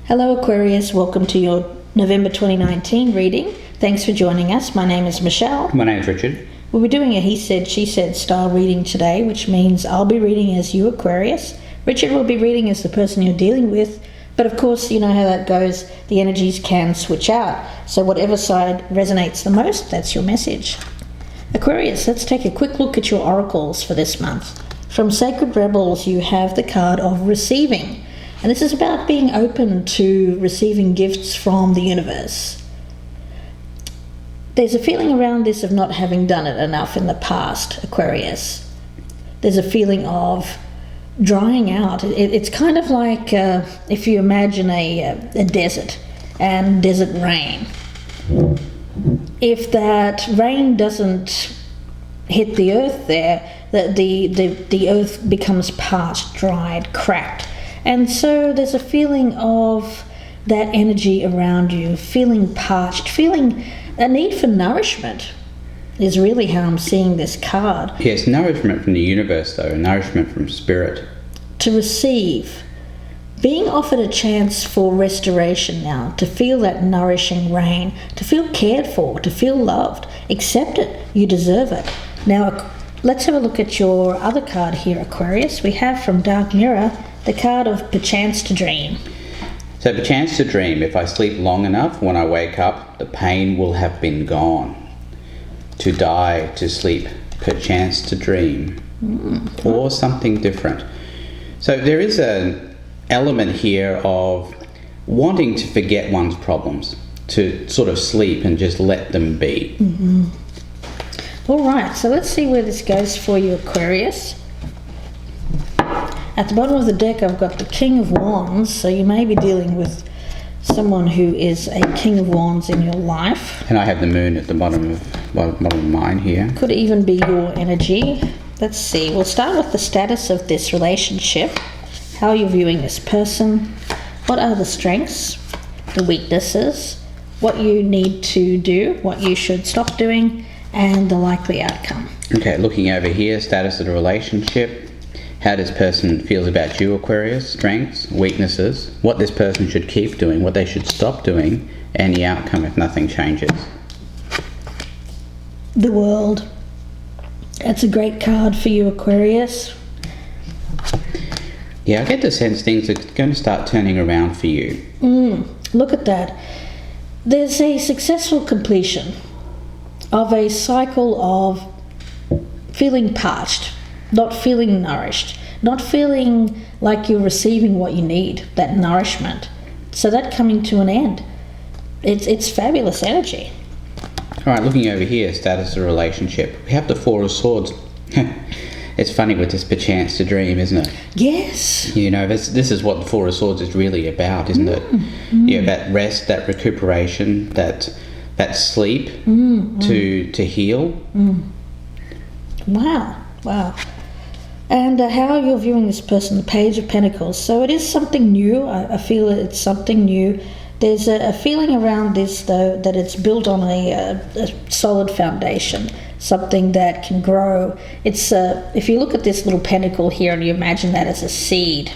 Hello Aquarius, welcome to your November 2019 reading. Thanks for joining us. My name is Michelle. My name is Richard. We'll be doing a he said, she said style reading today, which means I'll be reading as you, Aquarius. Richard will be reading as the person you're dealing with, but of course you know how that goes. The energies can switch out, so whatever side resonates the most, that's your message. Aquarius, let's take a quick look at your oracles for this month. From Sacred Rebels, you have the card of receiving. And this is about being open to receiving gifts from the universe. There's a feeling around this of not having done it enough in the past, Aquarius. There's a feeling of drying out. It's kind of like if you imagine a desert and desert rain. If that rain doesn't hit the earth there, the earth becomes parched, dried, cracked. And so there's a feeling of that energy around you, feeling parched, feeling a need for nourishment is really how I'm seeing this card. Yes, nourishment from the universe though, nourishment from spirit. To receive, being offered a chance for restoration now, to feel that nourishing rain, to feel cared for, to feel loved. Accept it, you deserve it. Now let's have a look at your other card here, Aquarius. We have from Dark Mirror the card of perchance to dream. So perchance to dream, if I sleep long enough, when I wake up, the pain will have been gone. To die, to sleep, perchance to dream. Or something different. So there is an element here of wanting to forget one's problems, to sort of sleep and just let them be. All right, so let's see where this goes for you, Aquarius. At the bottom of the deck, I've got the King of Wands, so you may be dealing with someone who is a King of Wands in your life. And I have the moon at the bottom of mine here. Could even be your energy. Let's see, we'll start with the status of this relationship, how you're viewing this person, what are the strengths, the weaknesses, what you need to do, what you should stop doing, and the likely outcome. Okay, looking over here, status of the relationship. How this person feels about you, Aquarius, strengths, weaknesses, what this person should keep doing, what they should stop doing, and the outcome if nothing changes. The World. That's a great card for you, Aquarius. Yeah, I get the sense things are going to start turning around for you. Look at that. There's a successful completion of a cycle of feeling parched, not feeling nourished, not feeling like you're receiving what you need, that nourishment. So that coming to an end. It's fabulous energy. All right, looking over here, status of relationship. We have the Four of Swords. It's funny with this perchance to dream, isn't it? Yes. You know, this is what the Four of Swords is really about, isn't it? Yeah, that rest, that recuperation, that sleep to heal. Wow. And how you're viewing this person, the Page of Pentacles. So it is something new. I feel it's something new. There's a feeling around this, though, that it's built on a solid foundation, something that can grow. It's if you look at this little pentacle here and you imagine that as a seed.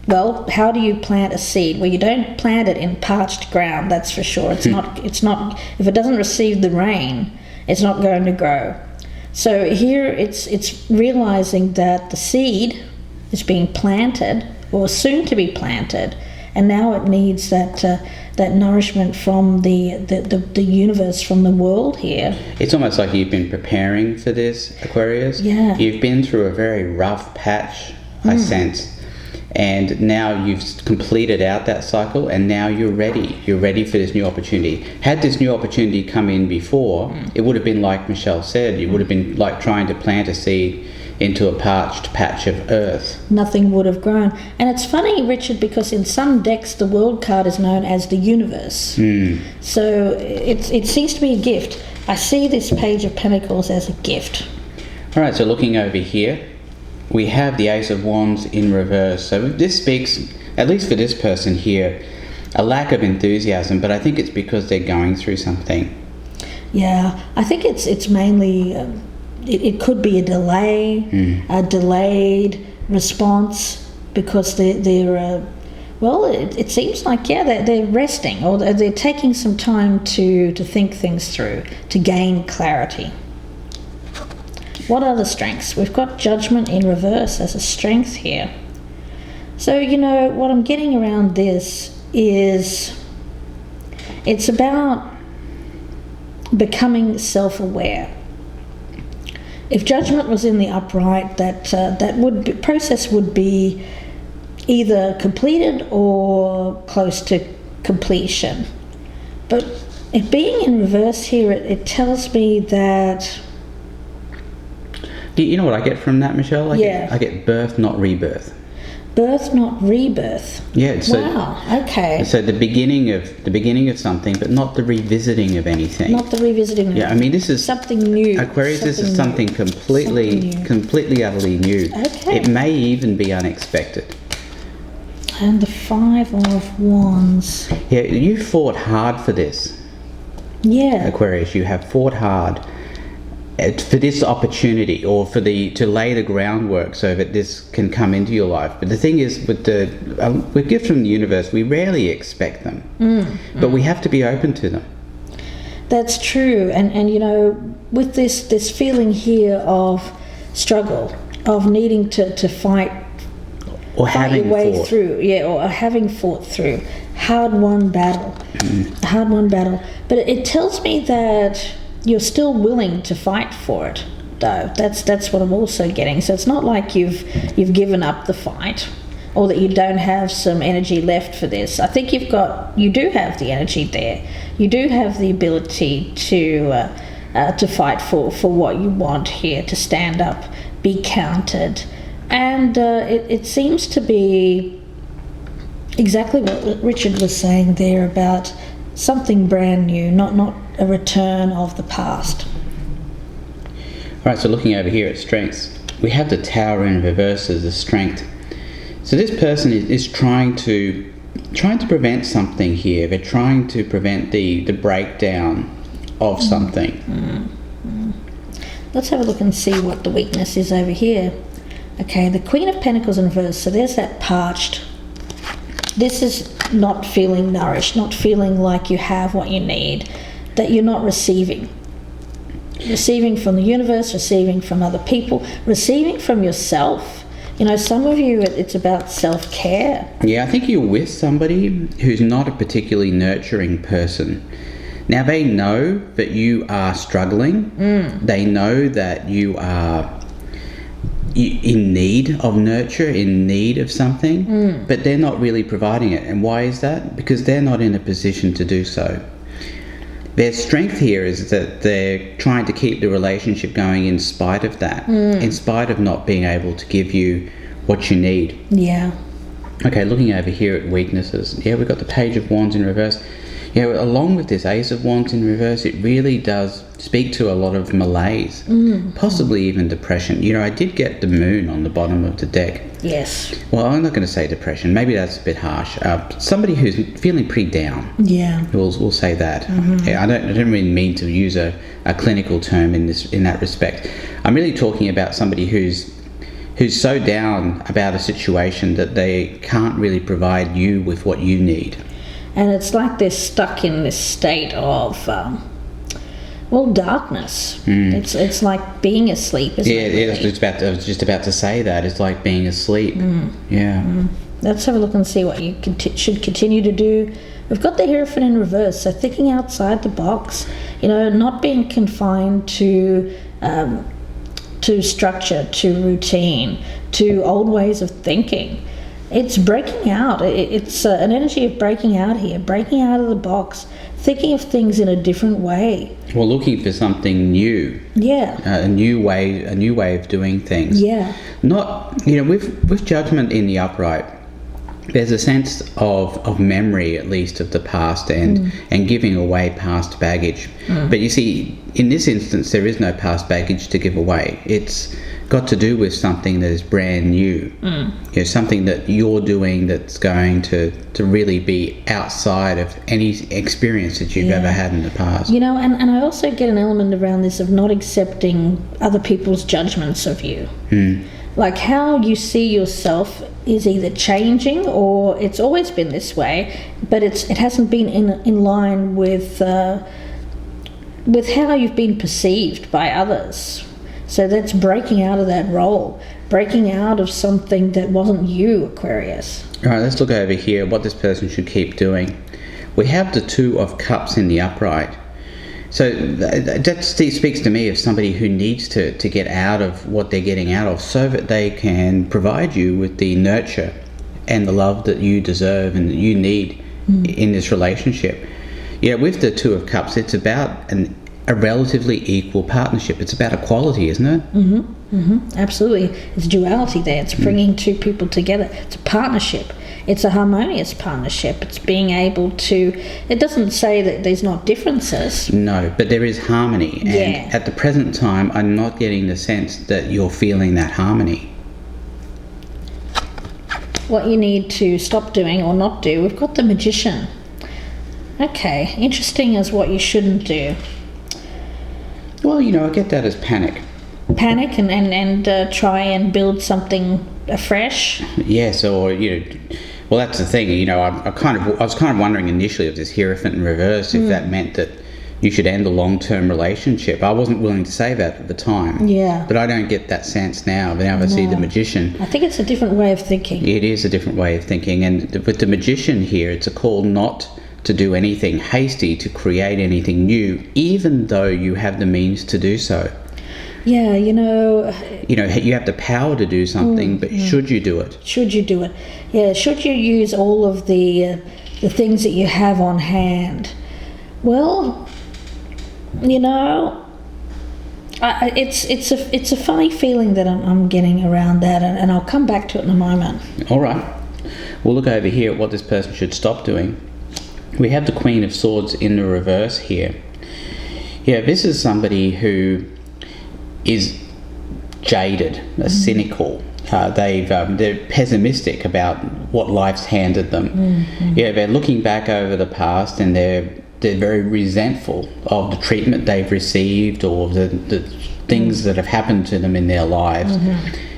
Well, how do you plant a seed? Well, you don't plant it in parched ground, that's for sure. It's not. If it doesn't receive the rain, it's not going to grow. So here it's realizing that the seed is being planted, or soon to be planted, and now it needs that nourishment from the universe, from the world here. It's almost like you've been preparing for this, Aquarius. Yeah. You've been through a very rough patch, I sense. And now you've completed out that cycle, and now you're ready. You're ready for this new opportunity. Had this new opportunity come in before, it would have been like Michelle said, it would have been like trying to plant a seed into a parched patch of earth. Nothing would have grown. And it's funny, Richard, because in some decks the World card is known as the universe. So it seems to be a gift. I see this Page of Pentacles as a gift. All right, so looking over here, we have the Ace of Wands in reverse. So this speaks, at least for this person here, a lack of enthusiasm, but I think it's because they're going through something. Yeah, I think it's mainly, it could be a delay, a delayed response, because they're Well, it seems like, they're resting, or they're taking some time to think things through, to gain clarity. What are the strengths? We've got judgment in reverse as a strength here. So, what I'm getting around this is it's about becoming self-aware. If judgment was in the upright, that process would be either completed or close to completion. But it being in reverse here, it tells me that... You know what I get from that, Michelle? I get birth, not rebirth. Birth, not rebirth. Yeah. Wow. Okay. So the beginning of something, but not the revisiting of anything. Not the revisiting. Yeah. I mean, this is something new. Aquarius. This is something completely, utterly new. Okay. It may even be unexpected. And the 5 of Wands. Yeah. You fought hard for this. Yeah. Aquarius, you have fought hard for this opportunity, or to lay the groundwork so that this can come into your life. But the thing is, with gifts from the universe, we rarely expect them, but we have to be open to them. That's true, and with this feeling here of struggle, of needing to fight or having your way fought through, or having fought through hard-won battle, But it tells me that you're still willing to fight for it, though. That's what I'm also getting. So it's not like you've given up the fight, or that you don't have some energy left for this. I think you do have the energy there. You do have the ability to fight for what you want here, to stand up, be counted, and it seems to be exactly what Richard was saying there about something brand new, not a return of the past. All right, so looking over here at strengths, we have the Tower in reverse as a strength. So this person is trying to prevent something here. They're trying to prevent the breakdown of something. Let's have a look and see what the weakness is over here. Okay, the Queen of Pentacles in reverse. So there's that parched. This is not feeling nourished, not feeling like you have what you need, that you're not receiving. Receiving from the universe, receiving from other people, receiving from yourself. Some of you, it's about self-care. Yeah, I think you're with somebody who's not a particularly nurturing person. Now, they know that you are struggling. They know that you are in need of nurture, in need of something, but they're not really providing it. And why is that? Because they're not in a position to do so. Their strength here is that they're trying to keep the relationship going in spite of that, in spite of not being able to give you what you need. Yeah. Okay, looking over here at weaknesses. Yeah, we've got the Page of Wands in reverse. Yeah, along with this Ace of Wands in reverse, it really does speak to a lot of malaise, possibly even depression. I did get the Moon on the bottom of the deck. Yes. Well, I'm not going to say depression. Maybe that's a bit harsh. Somebody who's feeling pretty down. Yeah. We'll say that. Yeah, I don't really mean to use a clinical term in that respect. I'm really talking about somebody who's so down about a situation that they can't really provide you with what you need. And it's like they're stuck in this state of, darkness. It's like being asleep, isn't it? Yeah, I was just about to say that. It's like being asleep. Yeah. Let's have a look and see what you should continue to do. We've got the Hierophant in reverse, so thinking outside the box, not being confined to structure, to routine, to old ways of thinking. It's breaking out. It's an energy of breaking out here, breaking out of the box, thinking of things in a different way. Well, looking for something new. Yeah. A new way of doing things. Yeah. Not, with judgment in the upright, there's a sense of memory, at least, of the past and giving away past baggage. But you see, in this instance, there is no past baggage to give away. It's got to do with something that is brand new. Something that you're doing that's going to really be outside of any experience that you've ever had in the past. And I also get an element around this of not accepting other people's judgments of you. Like how you see yourself is either changing or it's always been this way, but it hasn't been in line with how you've been perceived by others. So that's breaking out of that role, breaking out of something that wasn't you, Aquarius. All right, let's look over here what this person should keep doing. We have the Two of Cups in the upright. So that speaks to me of somebody who needs to get out of what they're getting out of so that they can provide you with the nurture and the love that you deserve and that you need in this relationship. Yeah, with the Two of Cups, it's about a relatively equal partnership. It's about equality, isn't it? Absolutely. It's duality there. It's bringing two people together. It's a partnership. It's a harmonious partnership. It's being able to... It doesn't say that there's not differences. No, but there is harmony. And at the present time, I'm not getting the sense that you're feeling that harmony. What you need to stop doing or not do, we've got the Magician. Okay, interesting as what you shouldn't do. Well, I get that as panic. Panic and try and build something afresh. Yes, or well, that's the thing. I was kind of wondering initially of this Hierophant in reverse if that meant that you should end a long-term relationship. I wasn't willing to say that at the time. Yeah. But I don't get that sense now. Now I see the Magician. I think it's a different way of thinking. It is a different way of thinking, and with the Magician here, it's a call not to do anything hasty, to create anything new, even though you have the means to do so. Yeah, you have the power to do something, but should you do it? Should you do it? Yeah, should you use all of the things that you have on hand? Well, it's a funny feeling that I'm getting around that, and I'll come back to it in a moment. All right. We'll look over here at what this person should stop doing. We have the Queen of Swords in the reverse here. Yeah, this is somebody who is jaded, cynical. They're pessimistic about what life's handed them. Yeah, they're looking back over the past and they're very resentful of the treatment they've received or the things that have happened to them in their lives.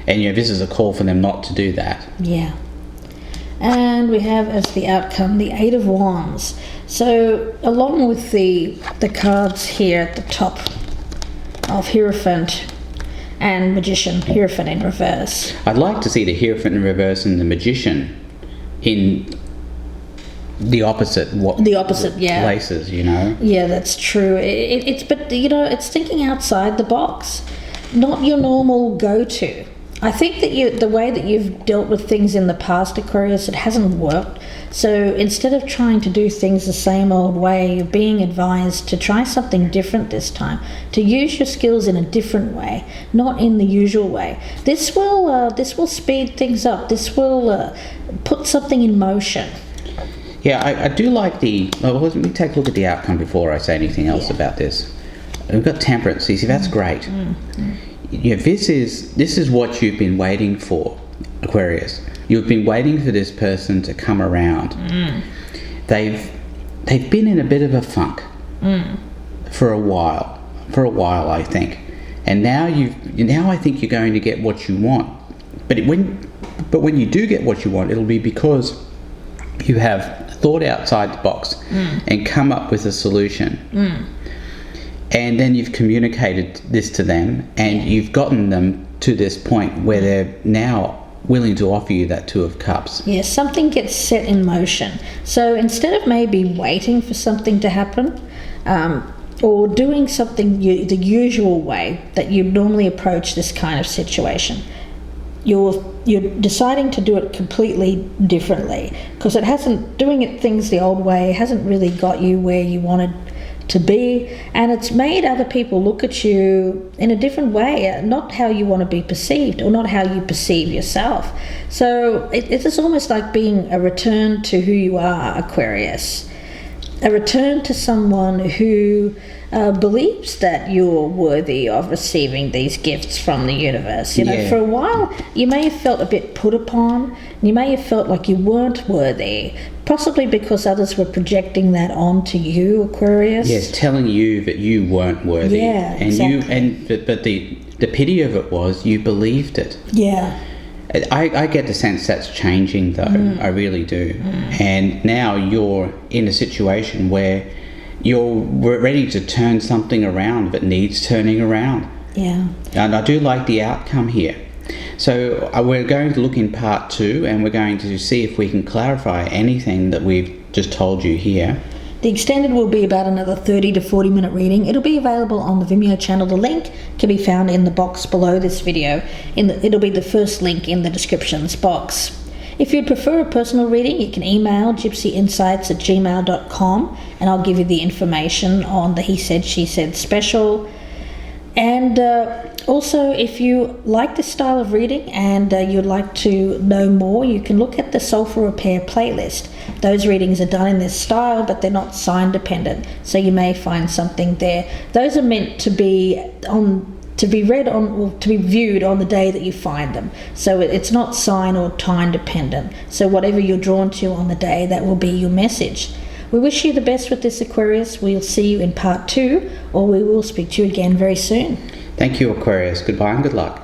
And this is a call for them not to do that. Yeah. And we have as the outcome the Eight of Wands. So along with the cards here at the top of Hierophant and Magician, Hierophant in reverse. I'd like to see the Hierophant in reverse and the Magician in the opposite places. Yeah, that's true. It's thinking outside the box, not your normal go-to. I think that the way that you've dealt with things in the past, Aquarius, it hasn't worked. So instead of trying to do things the same old way, you're being advised to try something different this time, to use your skills in a different way, not in the usual way. This will speed things up. This will put something in motion. Yeah, I do like let me take a look at the outcome before I say anything else about this. We've got Temperance. You see, that's great. Yeah, this is what you've been waiting for, Aquarius. You've been waiting for this person to come around. They've been in a bit of a funk for a while, I think. And now I think you're going to get what you want. But when you do get what you want, it'll be because you have thought outside the box and come up with a solution. And then you've communicated this to them and you've gotten them to this point where they're now willing to offer you that Two of Cups. Yes, something gets set in motion. So instead of maybe waiting for something to happen or doing something the usual way that you normally approach this kind of situation, you're deciding to do it completely differently because things the old way hasn't really got you where you wanted to be, and it's made other people look at you in a different way, not how you want to be perceived or not how you perceive yourself. So it is almost like being a return to who you are, Aquarius, a return to someone who believes that you're worthy of receiving these gifts from the universe. For a while you may have felt a bit put upon, you may have felt like you weren't worthy, possibly because others were projecting that onto you, Aquarius. Yes, telling you that you weren't worthy. Yeah, and exactly. but the pity of it was you believed it. Yeah. I get the sense that's changing, though. I really do. And now you're in a situation where you're ready to turn something around that needs turning around. Yeah. And I do like the outcome here. So we're going to look in part 2, and we're going to see if we can clarify anything that we've just told you here. The extended will be about another 30 to 40 minute reading. It'll be available on the Vimeo channel. The link can be found in the box below this video. It'll be the first link in the descriptions box. If you'd prefer a personal reading, you can email gypsyinsights@gmail.com, and I'll give you the information on the He Said, She Said special. And also, if you like this style of reading and you'd like to know more, you can look at the Soul for Repair playlist. Those readings are done in this style, but they're not sign dependent, so you may find something there. Those are meant to be read on, or to be viewed on the day that you find them. So it's not sign or time dependent. So whatever you're drawn to on the day, that will be your message. We wish you the best with this, Aquarius. We'll see you in part 2, or we will speak to you again very soon. Thank you, Aquarius. Goodbye and good luck.